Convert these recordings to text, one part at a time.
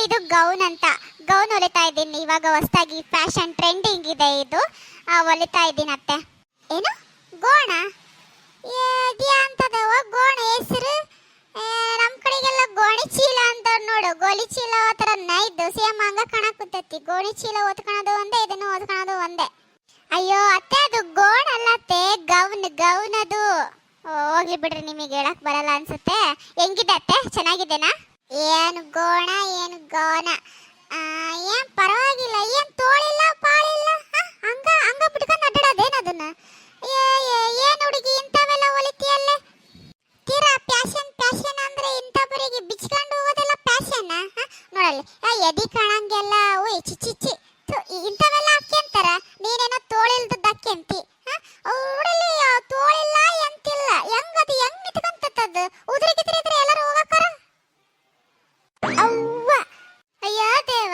ಇದು ಗೌನ್ ಅಂತ. ಗೌನ್ ಹೊಲಿತಾ ಇದ್ದೀನಿ ಇವಾಗ ಹೊಸದಾಗಿ, ಫ್ಯಾಷನ್ ಟ್ರೆಂಡಿಂಗ್ ಇದೆ ಇದು. ಹೊಲಿತಾ ಇದ್ದೀನಿ ಅತ್ತೆ. ಏನು ಗೋಣ? ಅಂತದವ ಗೋಣ ಹೆಸರು? ನಮ್ಮ ಕಡೆಗೆಲ್ಲ ಗೋಣಿ ಚೀಲ ಅಂತ ನೋಡು. ಗೋಲಿ ಚೀಲ ಥರ ನೈದು ಸೇಮ್ ಹಂಗ ಕಾಣಕತ್ತೈತಿ. ಗೋಣಿ ಚೀಲ ಓದ್ಕೊಳೋದು ಒಂದೇ, ಇದನ್ನು ಓದ್ಕೊಳೋದು ಒಂದೇ. ಅಯ್ಯೋ ಅತ್ತೆ, ಅದು ಗೋಣ ಅಲ್ಲ ಅತ್ತೆ, ಗೌನ್ ಗೌನ್ ಅದು. ಹೋಗ್ಲಿ ಬಿಡ್ರಿ, ನಿಮಗೆ ಹೇಳಕ್ ಬರಲ್ಲ ಅನ್ಸುತ್ತೆ. ಹೆಂಗಿದೆ ಅತ್ತೆ, ಚೆನ್ನಾಗಿದೆನಾ? ಏನು ಗೋಣ ಏನು ಗೌನ? ಏನ್ ಪರವಾಗಿಲ್ಲ. ಏನ್ ತೋಳಿಲ್ಲ ಪಾಳಿಲ್ಲ, ಹಂಗ ಹಂಗ ಬಿಟ್ಕೊಂಡು ಅಡ್ಡಾಡೋದೇನದನ್ನ? ಏನ್ ಹುಡುಗಿ ಇಂಥವೆಲ್ಲ ಹೊಲಿತೀಯಲ್ಲೇ? ತೀರಾ ಪ್ಯಾಷನ್ ಪ್ಯಾಷನ್ ಅಂದ್ರೆ ಇಂಥವರಿಗೆ ಬಿಚ್ಕೊಂಡು ಹೋಗೋದೆಲ್ಲ ಪ್ಯಾಷನ್? ನೋಡಲ್ಲಿ ಎದಿ ಕಾಣಂಗೆಲ್ಲ ಓಯ್ ಚಿಚ್ಚಿ ಇಂಥವೆಲ್ಲ ಹಾಕ್ಯಂತಾರ. ನೀನೇನೋ ತೋಳಿಲ್ದದ್ದು ಹಾಕ್ಯಂತಿ. ಅವಳಲ್ಲಿ ತೋಳಿಲ್ಲ ಎಂತಿಲ್ಲ, ಹೆಂಗದು ಹೆಂಗ್ ನಿಂತ್ಕೊಂತದ್ದು? ಉದ್ರಿಗಿದ್ರಿದ್ರೆ ಎಲ್ಲರೂ ಹೋಗಕ್ಕಾರ? ಅವ್ವ ಅಯ್ಯೋ ದೇವ.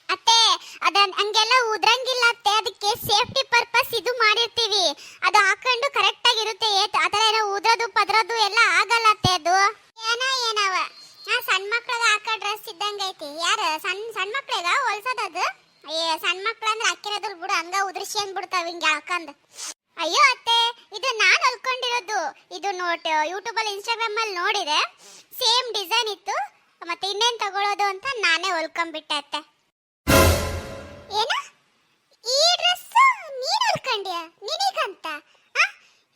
ಅತ್ತೆ ಅದ ಹಂಗೆಲ್ಲ ಉದ್ರಂಗಿಲ್ಲ ಅತ್ತೆ, ಅದಕ್ಕೆ ಸೇಫ್ಟಿ ಪರ್ಪಸ್ ಇದು ಮಾಡಿರ್ತೀವಿ. ಅದು ಹಾಕೊಂಡು ಕರೆಕ್ಟ್ ಆಗಿರುತ್ತೆ. ಅದರ ಏನೋ ಉದ್ರದು ಪದ್ರದು ಎಲ್ಲ ಆಗಲ್ಲ ಅತ್ತೆ. ಅದು ಏನವ ಸಣ್ಣ ಮಕ್ಳಿಗೆ ಹಾಕೋ ಡ್ರೆಸ್ ಇದ್ದಂಗೆ ಐತಿ. ಯಾರು ಸಣ್ಣ ಮಕ್ಳಿಗ ಹೊಲ್ಸೋದದು? ಸಣ್ಣ ಮಕ್ಳು ಅಂದ್ರೆ ಹಾಕಿರೋದ್ರ ಬಿಡು, ಹಂಗ ಉದ್ರಿಸಿ ಅಂದ್ಬಿಡ್ತಾವ ಹಿಂಗೆ ಹಾಕಂದ್. ಅಯ್ಯೋ ಅತ್ತೆ, ಇದು ನಾನು ಹೊಲ್ಕೊಂಡಿರೋದು. ಇದು ಯೂಟ್ಯೂಬ್ ಅಲ್ಲಿ ಇನ್ಸ್ಟಾಗ್ರಾಮ್ ಅಲ್ಲಿ ನೋಡಿದೆ, ಸೇಮ್ ಡಿಸೈನ್ ಇತ್ತು. ಮತ್ತೆ ಇನ್ನೇನ್ ತಗೊಳ್ಳೋದು ಅಂತ ನಾನೇ ಹೊಲ್ಕೊಂಡ್ಬಿಟ್ಟೆ ಅತ್ತೆ. ಏನ ಈ ಡ್ರೆಸ್ ನೀನ್ ಹೊಲ್ಕೊಂಡ್ಯಾ? ನಿನಗಂತ?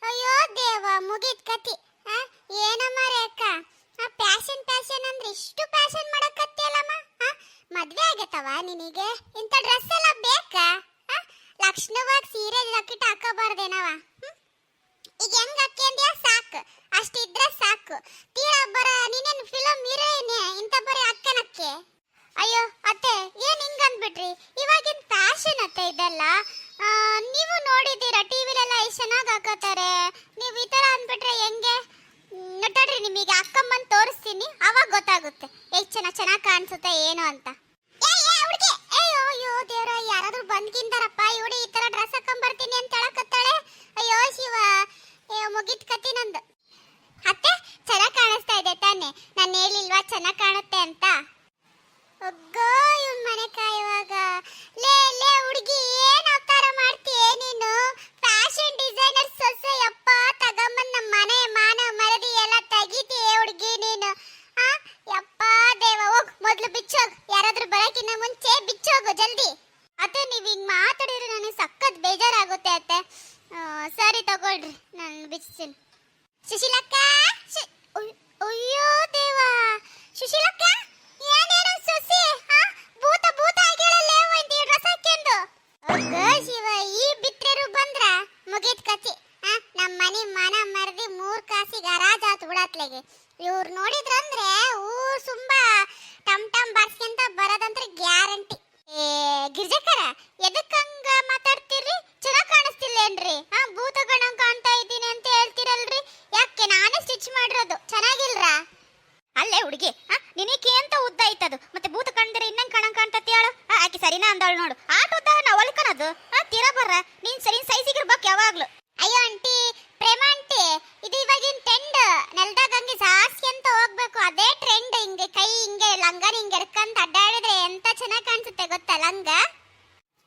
ಅಯ್ಯೋ ದೇವ, ಮುಗಿದ್ ಕತಿ. ಏನಮ್ಮ ರೇಖ, ಪ್ಯಾಷನ್ ಪ್ಯಾಷನ್ ಅಂದ್ರೆ ಇಷ್ಟು ಪ್ಯಾಷನ್ ಮಾಡಕತ್ತಿಯಲ್ಲಮ್ಮ? ಮದ್ವೆ ಆಗತ್ತವ ನಿನಗೆ? ಇಂಥ ಡ್ರೆಸ್ ಎಲ್ಲ ಬೇಕಾ? ಲಕ್ಷಣವಾಗಿ ಸೀರೆ ಜಾಕೆಟ್ ಹಾಕೋಬಾರ್ದೇನವ? ಈಗ ಹೆಂಗ್ ಹಾಕ್ಯಂದ್ಯಾ? ಸಾಕು, ಅಷ್ಟಿದ್ರೆ ಸಾಕು. ತೀರಾ ಬರ ನೀನೇನು ಫಿಲಮ್ ಹೀರೋಯಿನ್ ಇಂಥ ಬರೀ ಅಕ್ಕನಕ್ಕೆ? ಅಯ್ಯೋ ಅತ್ತೆ, ಏನ್ ಹಿಂಗ್ ಅಂದ್ಬಿಟ್ರಿ? ಇವಾಗಿನ ಫ್ಯಾಷನ್ ಅತ್ತೆ ಇದೆಲ್ಲ. ನೀವು ನೋಡಿದ್ದೀರಾ ಟಿವಿಲೆಲ್ಲ ಎಷ್ಟು ಚೆನ್ನಾಗಿ ಹಾಕೋತಾರೆ. ನೀವು ಈ ಥರ ಅಂದ್ಬಿಟ್ರೆ ಹೆಂಗೆ? ನೋಡ್ರಿ, ನಿಮಗೆ ಹಾಕೊಂಬಂದು ತೋರಿಸ್ತೀನಿ, ಅವಾಗ ಗೊತ್ತಾಗುತ್ತೆ ಎಷ್ಟು ಚೆನ್ನಾಗಿ ಕಾಣಿಸುತ್ತೆ ಏನು ಅಂತ. ಅಯ್ಯೋ ದೇವ್ರ, ಯಾರಾದ್ರೂ ಬಂದ್ಕಿಂತಾರಪ್ಪ, ಇವಳು ಈ ತರ ಡ್ರೆಸ್ ಹಾಕೊಂಡ್ಬರ್ತೀನಿ ಅಂತ ಹೇಳಕತ್ತಾಳೆ. ಅಯ್ಯೋ ಶಿವ, ಮುಗಿದ್ ಕತಿ ನಂದು. ಅತ್ತೆ ಚೆನ್ನಾಗಿ ಕಾಣಿಸ್ತಾ ಇದೆ ತಾನೆ? ನಾನು ಹೇಳಿಲ್ವಾ ಚೆನ್ನಾಗಿ ಕಾಣುತ್ತೆ ಅಂತ? ಒಗ್ಗೋ ಇವ್ನ ಮನೆ ಕಾಯುವಾಗ. ಲೇ ಹುಡುಗಿ, ಏನ್ ಅವತಾರ ಮಾಡ್ತೀಯ ನೀನು? ಫ್ಯಾಷನ್ ಡಿಸೈನರ್ ಸೊಸೆ ಯಪ್ಪ, ತಗೊಂಬಂದ್ ನಮ್ಮ ಮನೆ ಮಾನ ಮರದಿ ಎಲ್ಲ ತೆಗಿತೀಯ ಹುಡುಗಿ ನೀನು. ಯಪ್ಪ ದೇವ, ಹೋಗ್ ಮೊದ್ಲು ಬಿಚ್ಚೋಗ್. ಯಾರಾದ್ರೂ ಬರಕಿನ್ನ ಮುಂಚೆ ಬಿಚ್ಚೋಗು ಜಲ್ದಿ. ಅತ್ತೆ ನೀವ್ ಹಿಂಗ್ ಮಾತಾಡಿದ್ರೆ ನನಗೆ ಸಖತ್ ಬೇಜಾರಾಗುತ್ತೆ ಅತ್ತೆ. ಸರಿ ತಗೊಳ್ರಿ, ನಾನು ಬಿಚ್ತೀನಿ. ಸುಶೀಲಕ್ಕ, ಅಯ್ಯೋ ದೇವ, ಸುಶೀಲಕ್ಕ ಏನೇನೋ ಸೊಸೆ ಭೂತ ಭೂತ ಆಗ್ಯಾಳಲ್ಲೇ ಒಂದು ಡ್ರೆಸ್ ಹಾಕ್ಯಂದು. ಶಿವ, ಈ ಬಿಟ್ರೆರು ಬಂದ್ರ ಮುಗಿತ್ ಕತಿ. ನಮ್ಮ ಮನೆ ಮನ ಮರದಿ 3 ಕಾಸಿಗೆ ಹರಾಜ್ ಆತು ಬಿಡತ್ಲೆಗೆ. ಇವ್ರು ನೋಡಿದ್ರಂದ್ರೆ ಊರ್ ತುಂಬಾ ಟಮ್ ಟಮ್ ಬಾರ್ಸ್ಕೊಂತ ಬರೋದಂದ್ರೆ ಗ್ಯಾರಂಟಿ. ಗಿರ್ಜಕರ, ಎದಕ್ಕಂಗ ಮಾತಾಡ್ತೀರಿ? ಚೆನ್ನಾಗ್ ಕಾಣಿಸ್ತಿಲ್ಲೇನ್ರಿ? ಭೂತಗಣ ಕಾಣ್ತಾ ಇದ್ದೀನಿ ಅಂತ ಹೇಳ್ತಿರಲ್ರಿ, ಯಾಕೆ? ನಾನೇ ಸ್ಟಿಚ್ ಮಾಡಿರೋದು, ಚೆನ್ನಾಗಿಲ್ರಾ? ಅಲ್ಲೇ ಹುಡುಗಿ, ನಿನಗೆ ಅಂತ ಉದ್ದ ಐತದು, ಮತ್ತೆ ಭೂತ ಕಾಣ್ದಿರ ಇನ್ನಂಗ್ ಕಾಣ್ತತಿ ಹೇಳು. ಆಕೆ ಸರಿನಾ ಅಂದಳು ನೋಡು. ಆಟ ಉದ್ದ ನಾವು ಹೊಲ್ಕೊಳೋದು ತೀರಾ ಬರ್ರ. ನೀನ್ ಸರಿ ಸೈಜಿಗಿರ್ಬೇಕು ಯಾವಾಗ್ಲು. ಅಯ್ಯೋ ಆಂಟಿ, ಪ್ರೇಮ ಆಂಟಿ, ಇದು ಇವಾಗಿನ ಟ್ರೆಂಡ್. ನೆಲದಾಗ ಹಂಗೆ ಜಾಸ್ತಿ ಅಂತ ಹೋಗ್ಬೇಕು, ಅದೇ ಟ್ರೆಂಡ್. ಹಿಂಗೆ ಕೈ ಹಿಂಗೆ ಲಂಗನ ಹಿಂಗೆ ಎಡ್ಕಂತ ಅಡ್ಡಾಡಿದ್ರೆ ಎಂತ ಚೆನ್ನಾಗಿ ಕಾಣಿಸುತ್ತೆ ಗೊತ್ತಾ ಲಂಗ?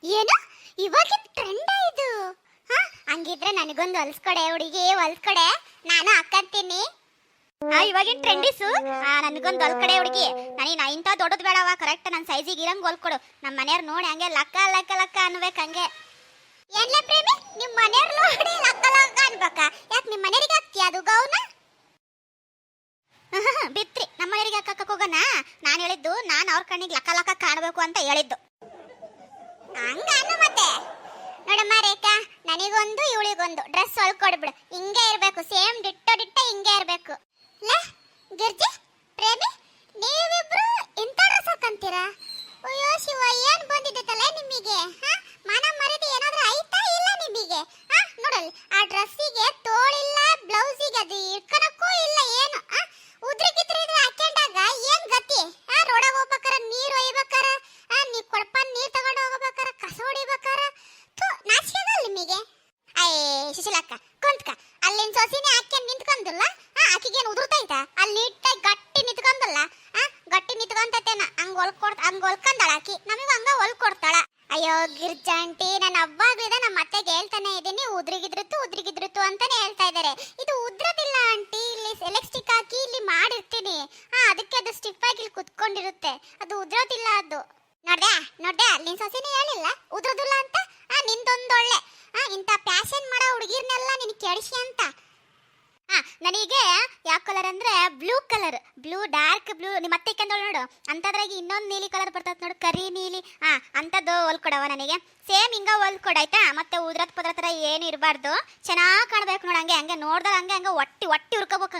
ಏನು ಇವಾಗಿನ ಟ್ರೆಂಡ್ ಇದು? ಹಂಗಿದ್ರೆ ನನಗೊಂದು ಹೊಲ್ಸ್ಕೊಡೆ ಹುಡುಗಿ, ಹೊಲ್ಸ್ಕೊಡೆ, ನಾನು ಹಾಕಂತೀನಿ. ಇವಾಗಿನ ಟ್ರೆಂಡಿಸು ನನಗೊಂದು ಹೊಲ್ಕಡೆ ಹುಡುಗಿ. ನನಗೆ ಇಂಥ ದೊಡ್ಡದು ಬೇಡವ, ಕರೆಕ್ಟ್ ನನ್ನ ಸೈಜಿಗೆ ಇರಂಗ್ ಹೊಲ್ಕೊಡು. ನಮ್ಮ ಮನೆಯವ್ರು ನೋಡಿ ಹಂಗೆ ಲಕ್ಕ ಲಕ್ಕ ಲಕ್ಕ ಅನ್ಬೇಕು ಹಂಗೆ. ಏನ್ಲ ಪ್ರೇಮಿ, ನಿಮ್ಮ ಮನೆಯವ್ರು ನೋಡಿ ಲಕ್ಕ ಲಕ್ಕ ಅನ್ಬೇಕಾ? ಯಾಕೆ ನಿಮ್ಮ ಮನೆಯವ್ರಿಗೆ ಹಾಕ್ತೀಯ ಅದು ಗೌನ? ಬಿತ್ರಿ, ನಮ್ಮ ಮನೆಯವ್ರಿಗೆ ಹಾಕಕ್ಕೆ ಹೋಗೋಣ. ನಾನು ಹೇಳಿದ್ದು, ನಾನು ಅವ್ರ ಕಣ್ಣಿಗೆ ಲಕ್ಕ ಲಕ್ಕ ಕಾಣಬೇಕು ಅಂತ ಹೇಳಿದ್ದು. ಹಂಗ ಅನ್ನು ಮತ್ತೆ. ನೋಡಮ್ಮ ರೇಖಾ, ನನಗೊಂದು ಇವಳಿಗೊಂದು ಡ್ರೆಸ್ ಹೊಲ್ಕೊಡ್ಬಿಡು. ಹಿಂಗೆ ಇರಬೇಕು, ಸೇಮ್ ಡಿಟ್ಟ ಹಿಂಗೆ ಇರಬೇಕು. ಗಿರ್ಜಿ, ಪ್ರೇಮಿ, ನೀವಿಬ್ರು ಇಂಥ ಡ್ರೆಸ್ ಹಾಕಂತೀರಾ? ಅಯ್ಯೋ ಶಿವ, ಏನ್ ಬಂದಿದೆ ತಲೆ ನಿಮಗೆ? ಮಾನ ಮರ್ಯಾದೆ ಏನಾದ್ರೂ ಐತಾ ಇಲ್ಲ ನಿಮಗೆ? ನೋಡಲ್, ಆ ಡ್ರೆಸ್ಸಿಗೆ ತೋಳಿಲ್ಲ, ಬ್ಲೌಸಿಗೆ ಅದು ಇಟ್ಕೊಳಕ್ಕೂ ಇಲ್ಲ ಏನು. ಉದ್ರಿಗಿದ್ರಿ ಹಾಕೊಂಡಾಗ ಏನ್ ಗತಿ? ರೋಡಾಗ ಹೋಗ್ಬೇಕಾರ, ನೀರು ಒಯ್ಬೇಕಾರ, ನೀವ್ ಕೊಳಪನ್ ನೀರ್ ತಗೊಂಡು ಹೋಗ್ಬೇಕಾರ, ಕಸ ಹೊಡಿಬೇಕಾರ, ನಾಚಿಕೆ ಆಗಲ್ಲ ನಿಮಗೆ? ಸುಶೀಲಕ್ಕ ಕುಂತ್ಕ, ಅಲ್ಲಿನ ಸೊಸಿನೇ ಹಾಕ್ಯಂಡ್ ಇದು ಉದ್ರದಿಲ್ಲ ಆಂಟಿ. ಇಲ್ಲಿ ಎಲೆಕ್ಟ್ರಿಕ್ ಹಾಕಿ ಇಲ್ಲಿ ಮಾಡಿರ್ತೀನಿ. ಅದಕ್ಕೆ ಅದು ಸ್ಟಿಫ್ ಆಗಿ ಇಲ್ಲಿ ಕುತ್ಕೊಂಡಿರುತ್ತೆ. ಅದು ಉದ್ರೋದಿಲ್ಲ ಅದು. ನೋಡ್ದೆ ನಿನ್ ಸೊಸೆನೇ ಹೇಳಿಲ್ಲ ಉದ್ರೋದಿಲ್ಲ ಅಂತ. ನಿಂದೊಂದೊಳ್ಳೆ ಇಂಥ ಪ್ಯಾಷನ್ ಮಾಡೋ ಹುಡುಗಿರ್ನೆಲ್ಲ ನಿನ್ ಕೆಡಿಸಿ ಅಂತ. ನನಗೆ ಯಾವ ಕಲರ್ ಅಂದ್ರೆ ಬ್ಲೂ ಡಾರ್ಕ್ ಬ್ಲೂ. ನಿಮ್ಮ ಅತ್ತೆ ಕಂದೋಳು ನೋಡು, ಅಂತದ್ರಾಗಿ ಇನ್ನೊಂದು ನೀಲಿ ಕಲರ್ ಬರ್ತದೆ ನೋಡು, ಕರಿ ನೀಲಿ. ಅಂಥದ್ದು ಹೊಲ್ಕೊಡವ ನನಗೆ. ಸೇಮ್ ಹಿಂಗ ಹೊಲ್ಕೊಡ ಆಯ್ತಾ. ಮತ್ತೆ ಉದ್ರತ್ ಪದ್ರ ಥರ ಏನು ಇರಬಾರ್ದು, ಚೆನ್ನಾಗಿ ಕಾಣ್ಬೇಕು ನೋಡು. ಹಂಗೆ ನೋಡ್ದಾಗ ಹಂಗೆ ಒಟ್ಟಿ ಉರ್ಕೋಬೇಕು.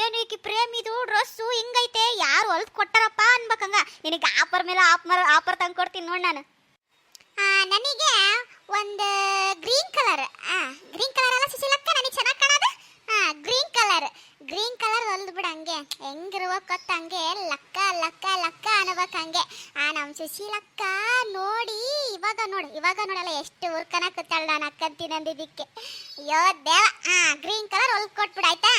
ಏನು ಈಕಿ ಪ್ರೇಮ್ ಇದು ಡ್ರೆಸ್ಸು ಹಿಂಗೈತೆ, ಯಾರು ಹೊಲ್ದು ಕೊಟ್ಟಾರಪ್ಪ ಅನ್ಬೇಕಂಗ. ನಿನಗೆ ಆಫರ್ ಮೇಲೆ ಆಫರ್ ತಂದು ಕೊಡ್ತೀನಿ ನೋಡಿ ನಾನು. ನನಗೆ ಒಂದು ಗ್ರೀನ್ ಕಲರ್ ಅಲ್ಲ ಸುಶೀಲಕ್ಕ, ನನಗೆ ಚೆನ್ನಾಗಿ ಕಾಣೋದು ಗ್ರೀನ್ ಕಲರ್ ಹೊಲ್ದು ಬಿಡು. ಹಂಗೆ ಹೆಂಗಿರ್ಬೇಕತ್ತ ಹಂಗೆ ಲಕ್ಕ ಅನ್ಬೇಕು ಹಂಗೆ. ನಮ್ಮ ಸುಶೀಲಕ್ಕ ನೋಡಿ ಇವಾಗ ನೋಡಲ್ಲ ಎಷ್ಟು ಉರ್ಕನ ಕೂತಾಳ. ನಾನು ಅಕ್ಕಂತೀನಿ ಅಂದಿದ್ದಕ್ಕೆ ಅಯ್ಯೋ ದೇವ. ಗ್ರೀನ್ ಕಲರ್ ಹೊಲ್ದು ಕೊಟ್ಬಿಡು ಆಯ್ತಾ.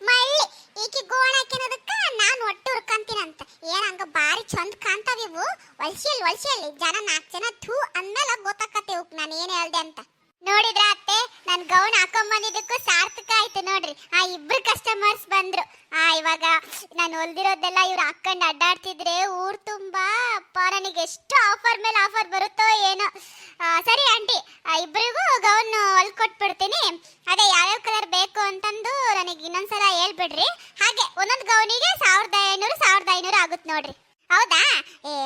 ಮಳ್ಳಿ ಈಕಿ ಗೋಣ ಹಾಕಿನೋದಕ್ಕ ನಾನು ಒಟ್ಟು ಉರ್ಕಂತೀನಂತ. ಏನ್ ಹಂಗ ಬಾರಿ ಚಂದ ಕಾಣ್ತಾವಿವು. ಒಲ್ಸಿಯಲ್ಲಿ ಜನ 4 ಜನ ಥೂ ಅಂದ್ಮೇಲೆ ಗೊತ್ತಾಕತ್ತೆ ನಾನು ಏನ್ ಹೇಳ್ದೆ ಅಂತ. ನೋಡಿದ್ರ ಅತ್ತೆ, ನನ್ ಗೌನ್ ಹಾಕೊಂಬಂದಿದ್ದಕ್ಕೂ ಸಾರ್ಥಕ ಆಯ್ತು ನೋಡ್ರಿ. ಇಬ್ರು ಕಸ್ಟಮರ್ಸ್ ಬಂದ್ರು. ಇವಾಗ ನಾನು ಹೊಲ್ದಿರೋದೆಲ್ಲ ಇವ್ರು ಹಾಕೊಂಡು ಅಡ್ಡಾಡ್ತಿದ್ರೆ ಊರ್ ತುಂಬಾ ಅಪ್ಪ ನನಗೆ ಎಷ್ಟು ಆಫರ್ ಮೇಲೆ ಆಫರ್ ಬರುತ್ತೋ ಏನೋ. ಸರಿ ಆಂಟಿ, ಇಬ್ಬರಿಗೂ ಗೌನ್ ಹೊಲ್ಕೊಟ್ಬಿಡ್ತೀನಿ. ಅದೇ ಯಾವ್ಯಾವ ಕಲರ್ ಬೇಕು ಅಂತಂದು ನನಗೆ ಇನ್ನೊಂದ್ಸಲ ಹೇಳ್ಬಿಡ್ರಿ. ಹಾಗೆ ಒಂದೊಂದು ಗೌನಿಗೆ 1500 ಆಗುತ್ತೆ ನೋಡ್ರಿ. ಹೌದಾ?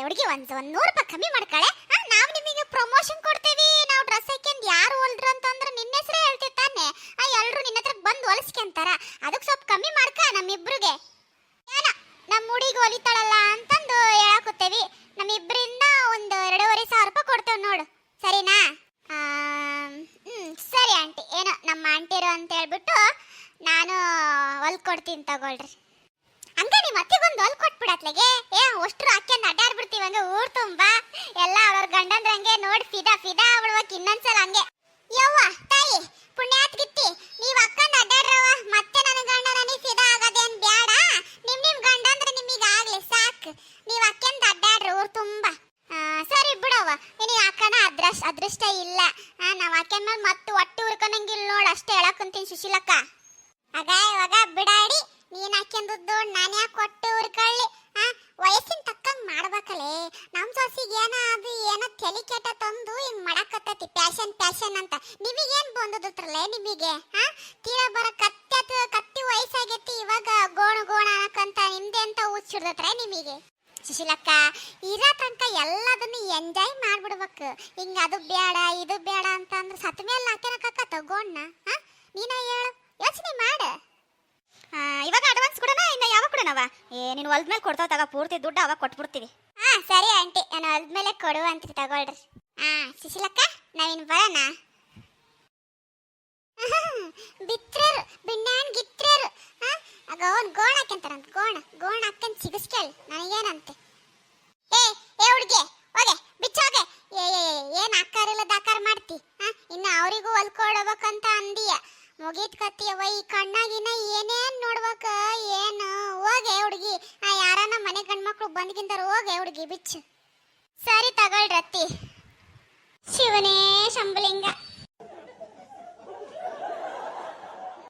ಹುಡುಗಿ ಒಂದ್ 100 ರೂಪಾಯಿ ಕಮ್ಮಿ ಮಾಡ್ಕಳೆ. ನಾವು ನಿಮಗೆ ಪ್ರಮೋಷನ್ ಕೊಡ್ತೀವಿ. ನಾವು ಡ್ರೆಸ್ ಹಾಕ್ಯಂದು ಯಾರು ಹೊಲ್ದ್ರು ಅಂತಂದ್ರೆ ನಿನ್ನ ಹೆಸರೇ ಹೇಳ್ತೀವಿ ತಾನೆ. ಎಲ್ಲರೂ ನಿನ್ನ ಹತ್ರ ಬಂದು ಹೊಲಿಸ್ಕೊಂತಾರ. ಅದಕ್ಕೆ ಸ್ವಲ್ಪ ಕಮ್ಮಿ ಮಾಡ್ಕ ನಮ್ಮಿಬ್ರಿಗೆ. ಏನೋ ನಮ್ಮ ಹುಡುಗಿ ಹೊಲಿತಾಳಲ್ಲ ಅಂತಂದು ಹೇಳಾಕುತ್ತೇವಿ. ನಮ್ಮಿಬ್ಬರಿಂದ ಒಂದು 2,500 ರೂಪಾಯಿ ಕೊಡ್ತೇವೆ ನೋಡು, ಸರಿನಾ? ಸರಿ ಆಂಟಿ. ಏನೋ ನಮ್ಮ ಆಂಟಿರು ಅಂತ ಹೇಳ್ಬಿಟ್ಟು ನಾನು ಹೊಲ್ಕೊಡ್ತೀನಿ ತಗೊಳ್ರಿ. ಹಂಗ ನಿಮ್ಮ ಅತ್ತಿಗೊಂದು ಹೊಲ್ ಕೊಟ್ಬಿಡತ್ಲೆಗೆ. ಅಷ್ಟ್ರು ಹಾಕ್ಯಂದು ಅಡ್ಡಾಡ್ಬಿಡ್ತೀವಿ ಹಂಗೆ ಊರ್ ತುಂಬಾ. ಎಲ್ಲ ಅವ್ರವ್ರ ಗಂಡಂದ್ರಂಗೆ ನೋಡಿ ಫಿದಾ ಆಗ್ಬಿಡ್ಬೇಕು ಇನ್ನೊಂದ್ಸಲ ಹಂಗೆ. ಯವ್ವ ತಾಯಿ ಪುಣ್ಯಾತ್ಗಿತ್ತಿ, ನೀವ್ ಹಾಕೊಂಡು ಅಡ್ಡಾಡ್ರವ. ಮತ್ತೆ ನನ್ನ ಗಂಡ ನನಗೆ ಫಿದಾ ಆಗೋದೇನ್ ಬ್ಯಾಡ. ನಿಮ್ ಗಂಡ ಅಂದ್ರೆ ನಿಮಗೆ ಆಗ್ಲಿ ಸಾಕು. ನೀವ್ ಹಾಕ್ಯಂದು ಅಡ್ಡಾಡ್ರಿ ಊರ್ ತುಂಬಾ. ಸರಿ ಬಿಡವ್ವ, ನಿನಗೆ ಹಾಕೋಣ ಅದೃಷ್ಟ ಇಲ್ಲ. ನಾವ್ ಹಾಕ್ಯಂದ್ಮೇಲೆ ಮತ್ತೆ ಒಟ್ಟು ಉರ್ಕೊನಂಗಿಲ್ಲ ನೋಡು, ಅಷ್ಟೇ ಹೇಳಕ್ಕಂತೀನಿ ಸುಶೀಲಕ್ಕ. ಇವಾಗ ಬಿಡಾಡಿ, ನೀನ್ ಹಾಕ್ಯಂದದ್ದು ನಾನು ಯಾಕೆ ಕೊಟ್ಟು ಉರ್ಕೊಳ್ಳಿ? ವಯಸ್ಸಿನ ತಕ್ಕಂಗ್ ಮಾಡ್ಬೇಕಲ್ಲೇ. ನಮ್ ಸೊಸಿಗೆ ಏನೋ ತಲೆ ಕೆಟ್ಟ ತಂದು ಹಿಂಗ್ ಮಾಡಕತ್ತೈತಿ ಪ್ಯಾಷನ್ ಅಂತ. ನಿಮಗೇನ್ ಬಂದದ್ರಲ್ಲೇ ನಿಮಗೆ? ತೀರ ಬರ ಕತ್ತಿ ವಯಸ್ಸಾಗೈತಿ, ಇವಾಗ ಗೋಣ ಅನ್ನಕಂತ ನಿಮ್ದೆ ಅಂತ ಹುಚ್ಚಿಡ್ದತ್ರ ನಿಮಗೆ. ಸುಶೀಲಕ್ಕ, ಇರೋ ತನಕ ಎಲ್ಲದನ್ನು ಎಂಜಾಯ್ ಮಾಡ್ಬಿಡ್ಬೇಕು. ಹಿಂಗ ಅದು ಬೇಡ ಇದು ಬೇಡ ಅಂತ ಅಂದ್ರೆ ಸತ್ ಮೇಲೆ ಹಾಕ್ಯನಕ್ಕ ತಗೋಣ. ನೀನ ಹೇಳು, ಯೋಚನೆ ಮಾಡ. ಇವಾಗ ಅಡ್ವಾನ್ಸ್ ಕೊಡೋಣ, ಇನ್ನು ಯಾವಾಗ ಕೊಡೋಣವ? ನೀನು ಹೊಲ್ದ ಮೇಲೆ ಕೊಡ್ತಾವ ತಗ, ಪೂರ್ತಿ ದುಡ್ಡು ಅವಾಗ ಕೊಟ್ಬಿಡ್ತೀವಿ. ಸರಿ ಆಂಟಿ, ನಾನು ಹೊಲ್ದ ಮೇಲೆ ಕೊಡುವ ಅಂತೀರಿ ತಗೊಳ್ರಿ. ಸುಶೀಲಕ್ಕ, ನಾವಿನ್ ಬರೋಣ. ಬಿತ್ರರು ಬಿಣ್ಣಾನ್ ಗಿತ್ರರು ಗೋಣ ಹಾಕ್ಯಂತಾರಂತ. ಗೋಣ ಹಾಕ್ಯಂತ ಸಿಗಿಸ್ಕೇಳಿ ನನಗೇನಂತೆ. ಏ ಹುಡ್ಗಿ ಹೋಗೆ ಬಿಚ್ಚೋಗೆ. ಏನ್ ಅಕ್ಕಾರಿಲ್ಲ ದಾಕಾರ ಮಾಡ್ತಿ? ಇನ್ನು ಅವರಿಗೂ ಹೊಲ್ಕೊಡ್ಬೇಕಂತ ಅಂದೀಯ. ಮುಗೀತ್ ಕತ್ತಿಯವ್ವ. ಈ ಕಣ್ಣಾಗಿನ ಏನೇನ್ ನೋಡ್ಬೇಕ ಏನು? ಹೋಗೆ ಹುಡುಗಿ, ಯಾರನ್ನ ಮನೆ ಗಂಡ್ಮಕ್ಳು ಬಂದ್ಗಿಂತಾರ. ಹೋಗೆ ಹುಡುಗಿ ಬಿಚ್ಚು. ಸರಿ ತಗೊಳ್ರತ್ತಿ. ಶಿವನೇ ಶಂಭಲಿಂಗ.